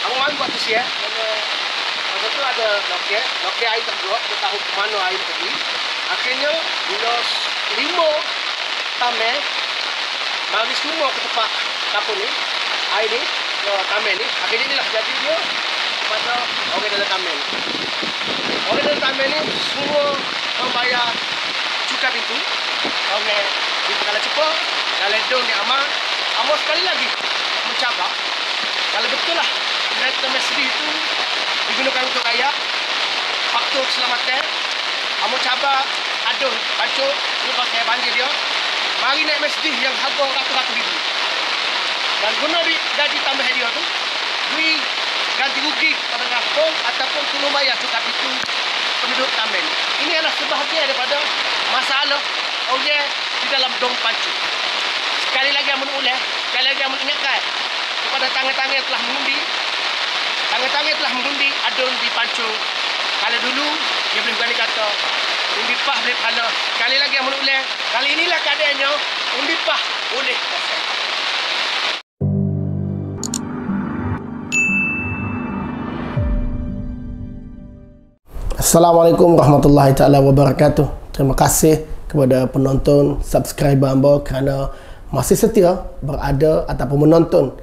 Aku malu buat tu ya. Masa tu ada loket air terbuat, dia tahu ke mana air pergi. Akhirnya bila 5 tamen mari semua ke tempat kapur ni, air ni, ke tamen ni. Akhirnya inilah jadinya pada orang dalam tamen ni. Orang dalam tamen ni semua membayar cukai pintu. Orang di Pekala Cepa, dalam dong ni amal sekali lagi mencabar. Kalau betul lah kereta Mercedes itu digunakan untuk raya, faktor keselamatan, amal cabar aduh pancuk ni pasal banjir dia. Mari naik Mercedes yang harga ratus-ratus ribu. Dan guna gaji tambah dia tu, duit ganti rugi kepada rakyat ataupun tolong bayar cukai pintu penduduk tamen. Ini adalah sebahagian daripada masalah orang di dalam dong pancuk. Sekali lagi amun ulah, sekali lagi amun ingatkan kepada tangan-tangan yang telah mengundi. Tangan-tangan yang telah mengundi adun di pancuk. Kalau dulu dia boleh berani kata undi pah boleh pahala. Sekali lagi amun ulah, kali inilah keadaannya undi pah boleh kosong. Assalamualaikum warahmatullahi taala wabarakatuh. Terima kasih kepada penonton, subscriber hamba kerana masih setia berada ataupun menonton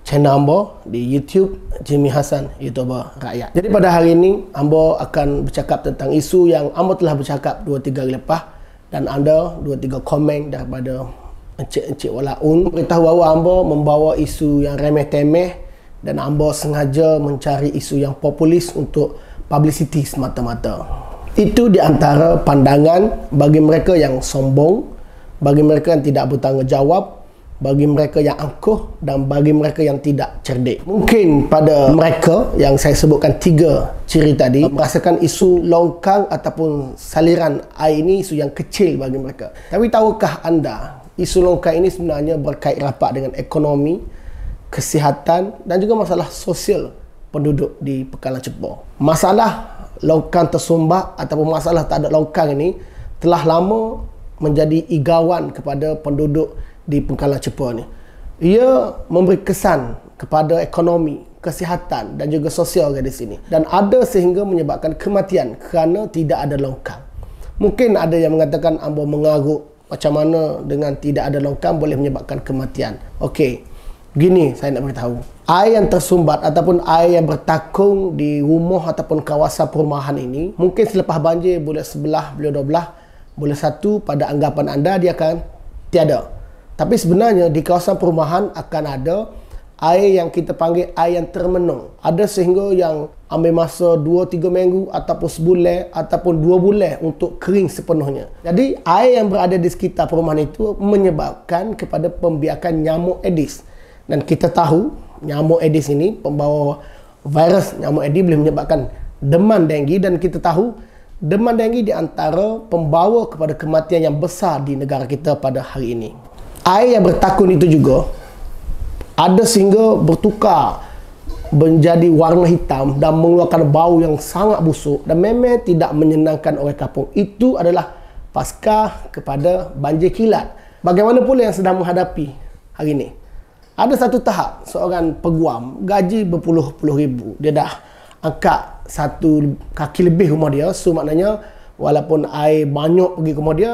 channel hamba di YouTube Jimmy Hassan, YouTuber rakyat. Jadi pada hari ini hamba akan bercakap tentang isu yang hamba telah bercakap 2-3 hari lepas dan ada 2-3 komen daripada encik-encik walaun beritahu bahawa hamba membawa isu yang remeh-temeh dan hamba sengaja mencari isu yang populis untuk publicity semata-mata. Itu di antara pandangan bagi mereka yang sombong, bagi mereka yang tidak bertanggungjawab, bagi mereka yang angkuh dan bagi mereka yang tidak cerdik. Mungkin pada mereka yang saya sebutkan 3 ciri tadi merasakan isu longkang ataupun saliran air ini isu yang kecil bagi mereka. Tapi tahukah anda isu longkang ini sebenarnya berkait rapat dengan ekonomi, kesihatan dan juga masalah sosial penduduk di Pekala Cepa. Masalah longkang tersumbat ataupun masalah tak ada longkang ini telah lama menjadi igawan kepada penduduk di Pekala Cepa ni. Ia memberi kesan kepada ekonomi, kesihatan dan juga sosial di sini. Dan ada sehingga menyebabkan kematian kerana tidak ada longkang. Mungkin ada yang mengatakan hamba mengarut macam mana dengan tidak ada longkang boleh menyebabkan kematian. Okey, gini saya nak beritahu. Air yang tersumbat ataupun air yang bertakung di rumah ataupun kawasan perumahan ini mungkin selepas banjir boleh sebelah, boleh 12, boleh 1 pada anggapan anda dia akan tiada. Tapi sebenarnya di kawasan perumahan akan ada air yang kita panggil air yang termenung. Ada sehingga yang ambil masa 2-3 minggu ataupun sebulan ataupun 2 bulan untuk kering sepenuhnya. Jadi air yang berada di sekitar perumahan itu menyebabkan kepada pembiakan nyamuk Aedes. Dan kita tahu nyamuk Aedes ini pembawa virus nyamuk Aedes boleh menyebabkan demam denggi dan kita tahu demam denggi di antara pembawa kepada kematian yang besar di negara kita pada hari ini. Air yang bertakun itu juga ada sehingga bertukar menjadi warna hitam dan mengeluarkan bau yang sangat busuk dan memang tidak menyenangkan orang kampung. Itu adalah pasca kepada banjir kilat. Bagaimana pula yang sedang menghadapi hari ini? Ada satu tahap seorang peguam gaji berpuluh-puluh ribu. Dia dah angkat 1 kaki lebih rumah dia. So maknanya walaupun air banyak pergi ke rumah dia,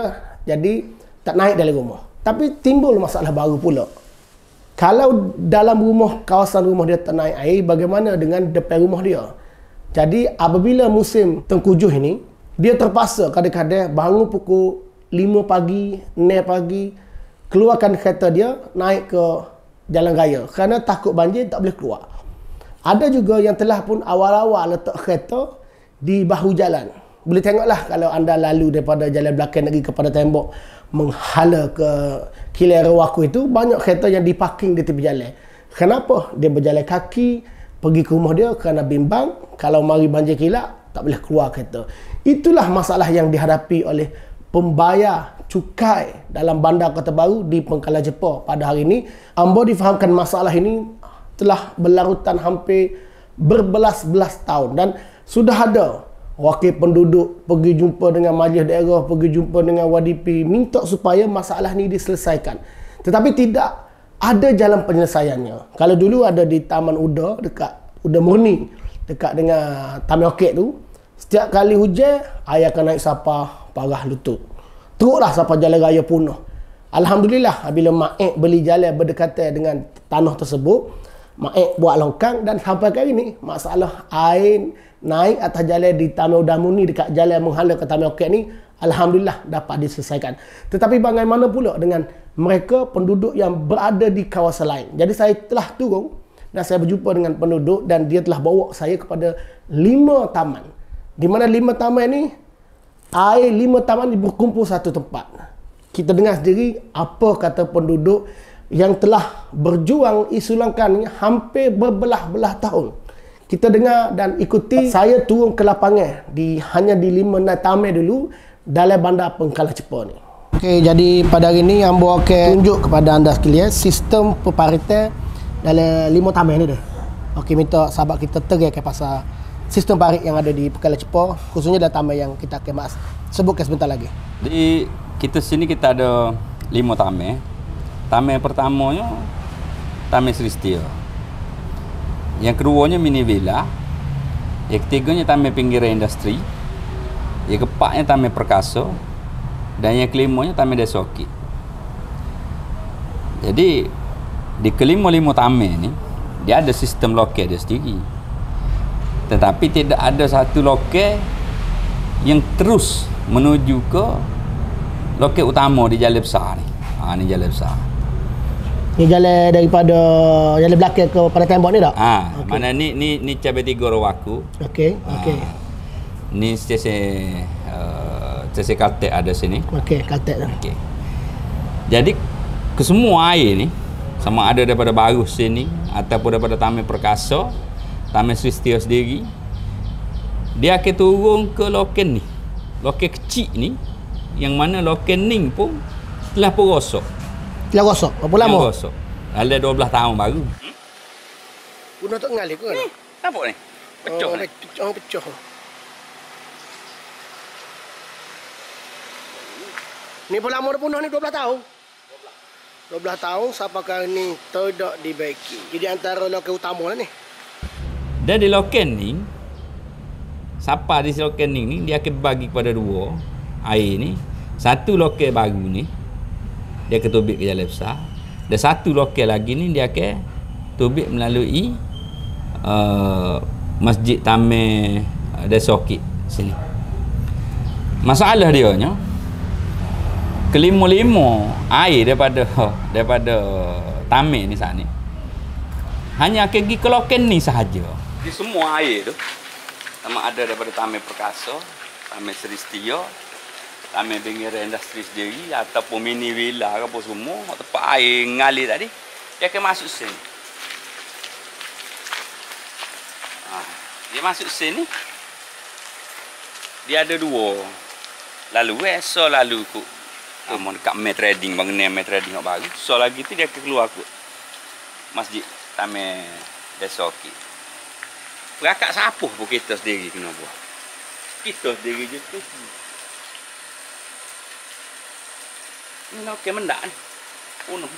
jadi tak naik dari rumah. Tapi timbul masalah baru pula. Kalau dalam rumah, kawasan rumah dia tak naik air, bagaimana dengan depan rumah dia? Jadi apabila musim tengkujuh ini, dia terpaksa kadang-kadang bangun pukul 5 pagi, 6 pagi, keluarkan kereta dia naik ke jalan raya kerana takut banjir tak boleh keluar. Ada juga yang telah pun awal-awal letak kereta di bahu jalan. Boleh tengoklah kalau anda lalu daripada jalan belakang lagi kepada tembok menghala ke Kilang Rewaku itu, banyak kereta yang diparking di tepi jalan. Kenapa? Dia berjalan kaki pergi ke rumah dia kerana bimbang kalau mari banjir kilat tak boleh keluar kereta. Itulah masalah yang dihadapi oleh pembayar cukai dalam Bandar Kota Baru di Pekala Cepa pada hari ini. Hamba difahamkan masalah ini telah berlarutan hampir berbelas-belas tahun dan sudah ada wakil penduduk pergi jumpa dengan majlis daerah, pergi jumpa dengan WDP minta supaya masalah ini diselesaikan. Tetapi tidak ada jalan penyelesaiannya. Kalau dulu ada di Taman Uda dekat udah murni dekat dengan Tamai Orchid tu. Setiap kali hujan, air akan naik sapa parah lutut. Teruklah sapa jalan raya penuh. Alhamdulillah, bila Mak Ek beli jalan berdekatan dengan tanah tersebut, Mak Ek buat longkang dan sampai kali ni masalah air naik atas jalan di Tamai Udamu ni dekat jalan menghala ke Tamai Orchid ni, alhamdulillah dapat diselesaikan. Tetapi bagaimana pula dengan mereka penduduk yang berada di kawasan lain? Jadi saya telah turun dan saya berjumpa dengan penduduk dan dia telah bawa saya kepada 5 taman. Di mana 5 taman ni, air 5 taman ni berkumpul satu tempat. Kita dengar sendiri apa kata penduduk yang telah berjuang isu Langkan ni hampir berbelah-belah tahun. Kita dengar dan ikuti. Saya turun ke lapangan hanya di 5 taman dulu dalam bandar Pengkalan Cepa ni. Okey, jadi pada hari ni Ambo akan tunjuk kepada anda sekalian sistem peparitan dalam 5 taman ni dah. Okey, minta sahabat kita terangkan pasal sistem parit yang ada di Pengkalan Cepa, khususnya dalam taman yang kita akan bahas. Sebutkan sebentar lagi. Di kita sini kita ada 5 taman. Taman pertamanya Taman Sri Setia. Yang keduanya mini villa. Yang ketiganya Taman Pinggiran Industri. Yang keempatnya Taman Perkasa. Dan yang kelimanya Taman Desa Orchid. Jadi di kelima-lima taman ni dia ada sistem lokal dia sendiri. Tetapi tidak ada satu lokal yang terus menuju ke lokal utama di jalan besar ni. Ni jalan besar. Ni jalan daripada jalan belakang ke pada tembok ni tak? Okay. Mana ni cabai 3 Rawaku. Okey, okey. Ni stesen Kaltek ada sini. Okey, Kaltek tu. Okey. Jadi kesemua air ni sama ada daripada Barus sini ataupun daripada Taman Perkasa, Taman Sri Setia sendiri, dia akan turun ke lokal ni. Lokal kecil ni, yang mana lokal ni pun telah pun rosak. Telah rosak? Berapa lama? Telah rosak. Ada 12 tahun baru. Guna tak ngalih ke? Ni, nampak ni? Pecah ni. Pecah. Ni berapa lama dah punah ni? 12 tahun? 12 tahun sampai kali ni tidak dibaiki. Jadi antara lokal utama lah ni. Dan di lokal ni, siapa di lokal ni dia akan bagi kepada 2 air ni. Satu lokal baru ni dia akan tubik ke jalan besar. Dan satu lokal lagi ni dia akan tubik melalui Masjid Taman Desa Orchid sini. Masalah dia nya kelima-lima air daripada taman ni saat ni hanya akan pergi ke lokal ni sahaja. Di semua air tu sama ada daripada Taman Perkasa, Taman Sri Setia, Taman Pinggiran Industri sendiri ataupun mini villa ke apa semua, tempat air ngalir tadi dia akan masuk sini. Dia masuk sini. Dia ada 2 lalu so lalu ikut mau dekat May Trading, bangunan May Trading yang baru. So lagi tu dia akan keluar ke Masjid Taman Desa Orchid. Perakak sapuh pun kita sendiri kena buat. Kita sendiri je tu. Ni okey mendak ni. Penuh.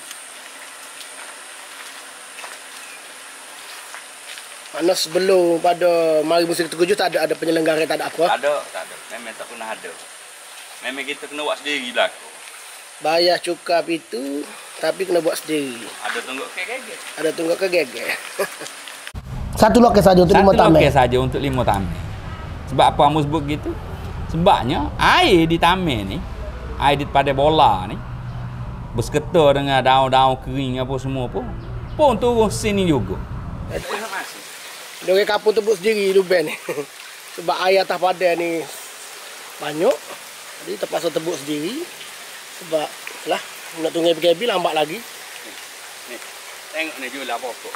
Mana sebelum pada mari musim ke-7 tak ada penyelenggara, tak ada apa? Tak ada. Memang tak pernah ada. Memang kita kena buat sendiri lah. Bayar cukai itu tapi kena buat sendiri. Ada tungguk kegek. Ada tungguk kegek. Satu lokal saja untuk 5 taman. Satu lokal saja untuk 5 taman. Sebab apa kamu sebut gitu? Sebabnya air di taman ni, air di pada bola ni berseketar dengan daun-daun kering apa semua pun turun sini juga. Dia orang kampung tebuk sendiri Luben ni. Sebab air atas padan ni banyak. Jadi terpaksa tebuk sendiri. Sebab lah nak tunggu PKP lambat lagi. Ni. Tengok ni jual pokok.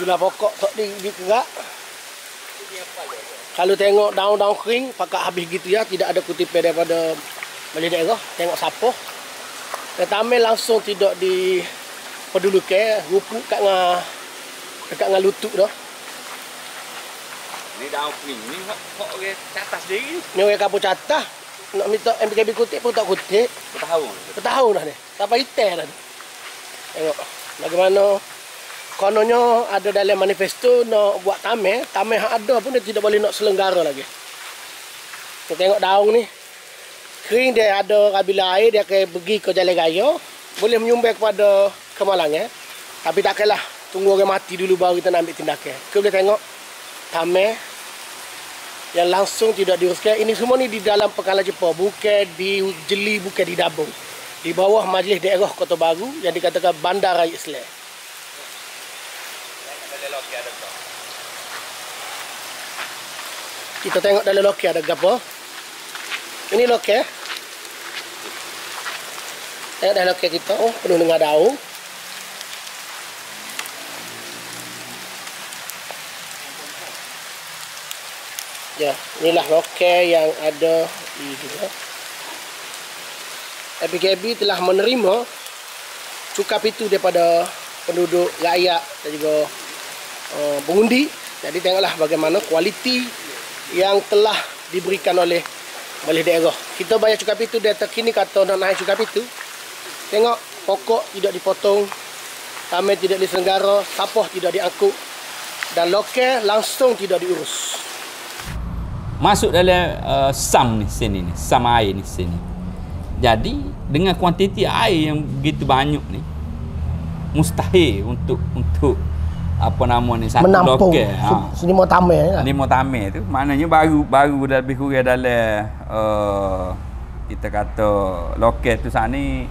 Jual pokok tak dikerak. Kalau tengok daun-daun kering pakai habis gitu ya, tidak ada kutipan daripada Balai Daerah. Tengok sapoh. Taman langsung tidak dipedulukan, rupuk dekat dengan lutut dah. Ni daun kering ni hok orang catas sendiri. Ni orang kampung catah. Nak minta MPKB kutip pun tak kutip. Bertahun. Bertahun dah ni. Sampai hitam dah ni. Tengok bagaimana kononnya ada dalam manifesto nak buat tameh hak ada pun dia tidak boleh nak selenggara lagi. Kita tengok daun ni. Kering dia ada bila air dia akan pergi ke jalan raya, boleh menyumbang kepada kemalangan. Tapi takkanlah tunggu orang mati dulu baru kita nak ambil tindakan. Kita boleh tengok tameh yang langsung tidak diuruskan. Ini semua ni di dalam Pengkalan Jepun, bukan di Jeli, bukan di Dabung. Di bawah Majlis Daerah Kota Baru yang dikatakan Bandar Raya Islam. Kita tengok dalam lokal ada apa. Ini lokal. Tengok dalam lokal kita, oh penuh dengan daun. Ya, inilah lokal yang ada di juga. PKB telah menerima cukai pitu daripada penduduk rakyat dan juga pengundi. Jadi tengoklah bagaimana kualiti yang telah diberikan oleh daerah. Kita bayar cukai pitu dia terkini kata nak naik cukai pitu. Tengok pokok tidak dipotong, tameh tidak diselenggara, sapoh tidak diangkut dan lokal langsung tidak diurus. Masuk dalam SAM ni sini ni, SAM air ni sini. Jadi dengan kuantiti air yang begitu banyak ni mustahil untuk apa nama ni satu menampung lokal. Lima tameh ya. Lima tameh tu maknanya baru dah lebih kurang dalam kita kata lokal tu sana ni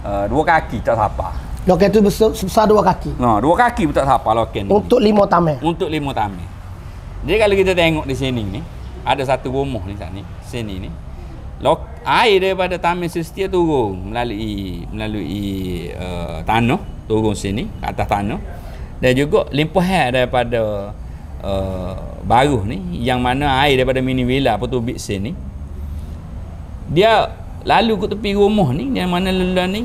2 kaki tak siapa. Lokal tu besar 2 kaki. No, 2 kaki pun tak siapa lokal ni. Untuk 5 tameh. Untuk 5 tameh. Jadi kalau kita tengok di sini ni ada satu rumah ni sana ni, sini ni. Air daripada tameh sesetia turun melalui tanah, turun sini ke atas tanah. Dan juga limpahan daripada baruh ni yang mana air daripada mini villa atau tubik sini. Dia lalu ke tepi rumah ni yang mana lelah ni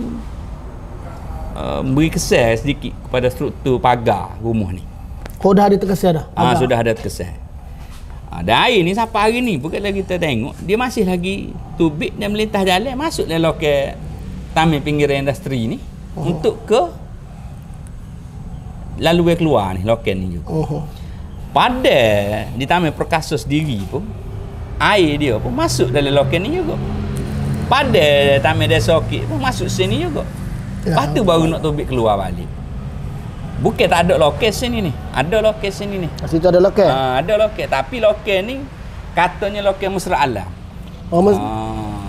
beri kesan sedikit kepada struktur pagar rumah ni. Oh, dah ada terkesan dah? Sudah ada terkesan. Dan air ni sampai hari ni bukan lagi kita tengok dia masih lagi tubik dan melintas jalan masuk dalam lokal tameh pinggir industri ni untuk ke lalu keluar ni lokal ni juga. Pada di tameh Perkasa sendiri pun air dia pun masuk dalam lokal ni juga. Pada tameh Desa Okit pun masuk sini juga. Lepas tu baru nak tubik keluar balik. Bukan tak ada lokal sini ni. Ada lokal sini ni. Situ ada lokal? Ada lokal. Tapi lokal ni katanya lokal mesra alam. Oh,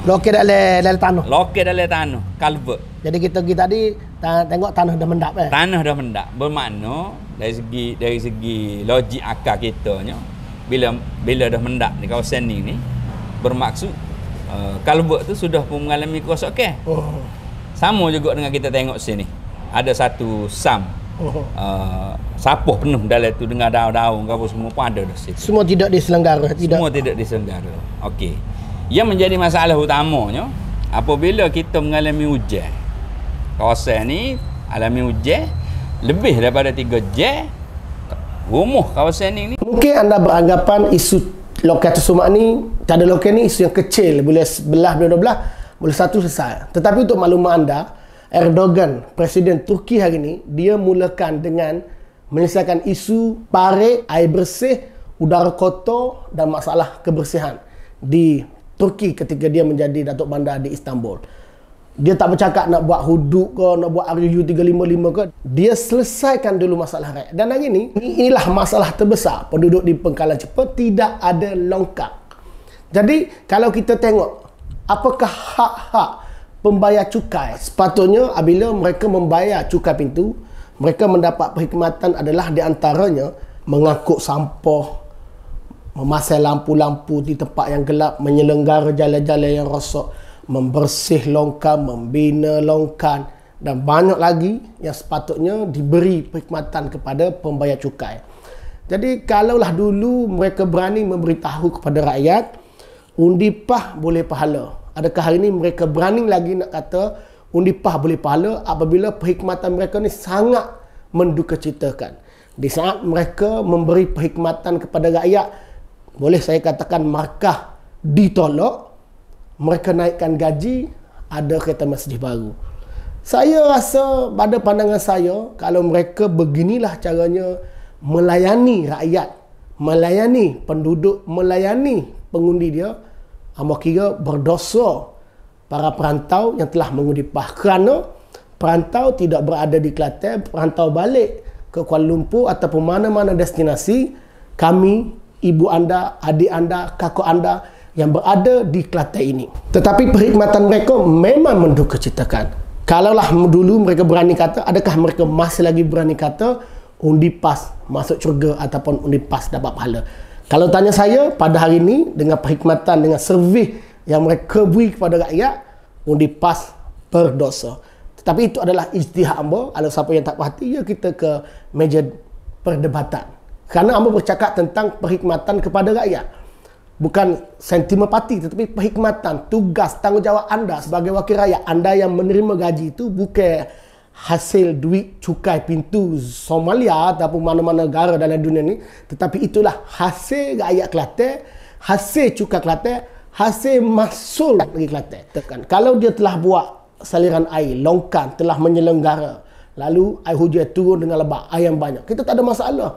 lokal dalam tanah? Lokal dalam tanah. Kalvert. Jadi kita pergi tadi tengok tanah dah mendap Tanah dah mendap. Bermakna dari segi logik akal kitanya bila dah mendap di kawasan ni bermaksud kalvert tu sudah pun mengalami kerosakan. Sama juga dengan kita tengok sini. Ada satu SAM. Sapoh penuh dalam tu dengan daun-daun apa semua pun ada dah situ. Semua tidak diselenggara, Semua tidak diselenggara. Okey. Yang menjadi masalah utamanya apabila kita mengalami hujan. Kawasan ni alami hujan lebih daripada 3 jam. Rumah kawasan ni mungkin anda beranggapan isu lokal tersumak ni, tak ada lokal ni isu yang kecil, boleh sebelah boleh satu selesai. Tetapi untuk maklumat anda, Erdogan, Presiden Turki hari ini, dia mulakan dengan menyelesaikan isu parit, air bersih, udara kotor dan masalah kebersihan di Turki ketika dia menjadi Datuk Bandar di Istanbul. Dia tak bercakap nak buat hudud ke, nak buat RUU 355 ke. Dia selesaikan dulu masalah rakyat. Dan hari ini, inilah masalah terbesar. Penduduk di Pengkalan Jepun tidak ada longkang. Jadi, kalau kita tengok, apakah hak-hak pembayar cukai? Sepatutnya apabila mereka membayar cukai pintu, mereka mendapat perkhidmatan adalah di antaranya mengangkut sampah, memasang lampu-lampu di tempat yang gelap, menyelenggara jalan-jalan yang rosak, membersih longkan, membina longkan dan banyak lagi yang sepatutnya diberi perkhidmatan kepada pembayar cukai. Jadi kalaulah dulu mereka berani memberitahu kepada rakyat undi PAH boleh pahala, adakah hari ini mereka berani lagi nak kata undi PAH boleh pahala apabila perkhidmatan mereka ni sangat mendukacitakan? Di saat mereka memberi perkhidmatan kepada rakyat, boleh saya katakan markah ditolak, mereka naikkan gaji, ada kereta Mercedes baru. Saya rasa pada pandangan saya, kalau mereka beginilah caranya melayani rakyat, melayani penduduk, melayani pengundi dia, amba kira berdosa para perantau yang telah mengundi PAS. Kerana perantau tidak berada di Kelantan, perantau balik ke Kuala Lumpur ataupun mana-mana destinasi, kami, ibu anda, adik anda, kakak anda yang berada di Kelantan ini. Tetapi perkhidmatan mereka memang mendukacitakan. Kalaulah dulu mereka berani kata, adakah mereka masih lagi berani kata undi PAS masuk syurga ataupun undi PAS dapat pahala? Kalau tanya saya, pada hari ini dengan perkhidmatan, dengan servis yang mereka beri kepada rakyat, undi PAS berdosa. Tetapi itu adalah ijtihad amba. Kalau siapa yang tak perhati, ya kita ke meja perdebatan. Kerana amba bercakap tentang perkhidmatan kepada rakyat. Bukan sentimen parti, tetapi perkhidmatan, tugas, tanggungjawab anda sebagai wakil rakyat. Anda yang menerima gaji itu bukan hasil duit cukai pintu Somalia ataupun mana-mana negara dalam dunia ini, tetapi itulah hasil rakyat Kelantan, hasil cukai Kelantan, hasil mahsul negeri Kelantan. Kalau dia telah buat saliran air, longkan, telah menyelenggara, lalu air hujan turun dengan lebat, air yang banyak, kita tak ada masalah.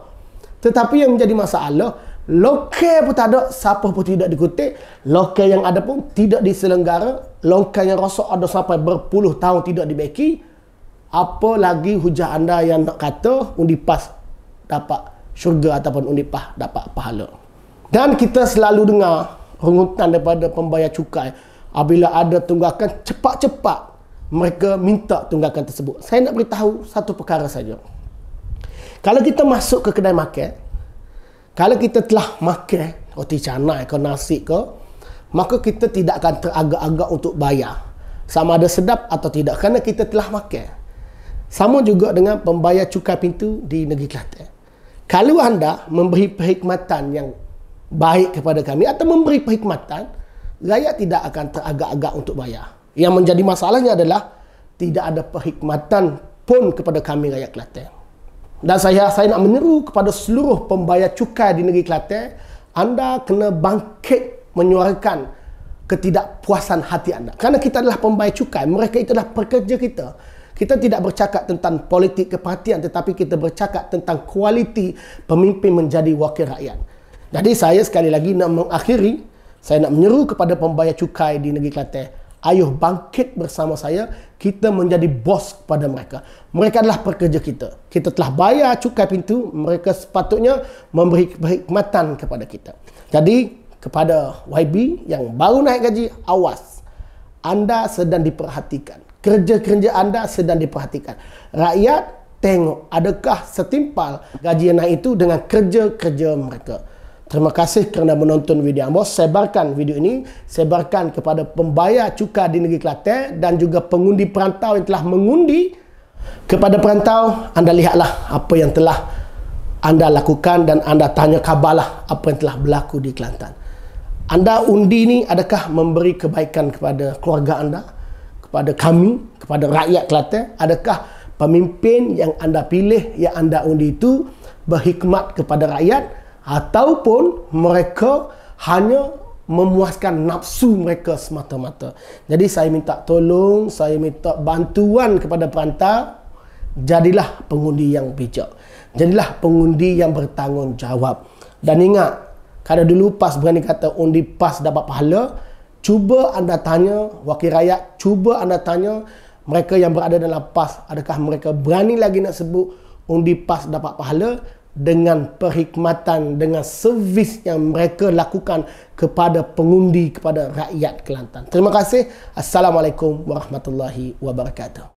Tetapi yang menjadi masalah, lokal pun tak ada, siapa pun tidak dikutip, lokal yang ada pun tidak diselenggara, lokal yang rosak ada sampai berpuluh tahun tidak dibaiki. Apa lagi hujah anda yang nak kata undi PAS dapat syurga ataupun undi PAS dapat pahala? Dan kita selalu dengar rungutan daripada pembayar cukai, apabila ada tunggakan, cepat-cepat mereka minta tunggakan tersebut. Saya nak beritahu satu perkara saja. Kalau kita masuk ke kedai makan, kalau kita telah makan roti canai ke nasi ke, maka kita tidak akan teragak-agak untuk bayar sama ada sedap atau tidak, kerana kita telah makan. Sama juga dengan pembayar cukai pintu di negeri Kelantan. Kalau anda memberi perkhidmatan yang baik kepada kami atau memberi perkhidmatan, rakyat tidak akan teragak-agak untuk bayar. Yang menjadi masalahnya adalah tidak ada perkhidmatan pun kepada kami rakyat Kelantan. Dan saya nak menyeru kepada seluruh pembayar cukai di negeri Kelantan, anda kena bangkit menyuarakan ketidakpuasan hati anda. Kerana kita adalah pembayar cukai, mereka itulah pekerja kita. Kita tidak bercakap tentang politik kepartian, tetapi kita bercakap tentang kualiti pemimpin menjadi wakil rakyat. Jadi saya sekali lagi nak mengakhiri, saya nak menyeru kepada pembayar cukai di negeri Kelantan, ayuh bangkit bersama saya, kita menjadi bos kepada mereka. Mereka adalah pekerja kita. Kita telah bayar cukai pintu, mereka sepatutnya memberi perkhidmatan kepada kita. Jadi kepada YB yang baru naik gaji, awas. Anda sedang diperhatikan. Kerja-kerja anda sedang diperhatikan. Rakyat tengok adakah setimpal gaji yang naik itu dengan kerja-kerja mereka. Terima kasih kerana menonton video amba. Sebarkan video ini, sebarkan kepada pembayar cukai di negeri Kelantan dan juga pengundi perantau yang telah mengundi. Kepada perantau, anda lihatlah apa yang telah anda lakukan dan anda tanya khabarlah apa yang telah berlaku di Kelantan. Anda undi ini adakah memberi kebaikan kepada keluarga anda, kepada kami, kepada rakyat Kelantan? Adakah pemimpin yang anda pilih, yang anda undi itu berhikmat kepada rakyat, ataupun mereka hanya memuaskan nafsu mereka semata-mata? Jadi saya minta tolong, saya minta bantuan kepada perantau, jadilah pengundi yang bijak, jadilah pengundi yang bertanggungjawab. Dan ingat, kalau dulu PAS berani kata undi PAS dapat pahala, cuba anda tanya wakil rakyat, cuba anda tanya mereka yang berada dalam PAS, adakah mereka berani lagi nak sebut undi PAS dapat pahala dengan perkhidmatan, dengan servis yang mereka lakukan kepada pengundi, kepada rakyat Kelantan. Terima kasih. Assalamualaikum warahmatullahi wabarakatuh.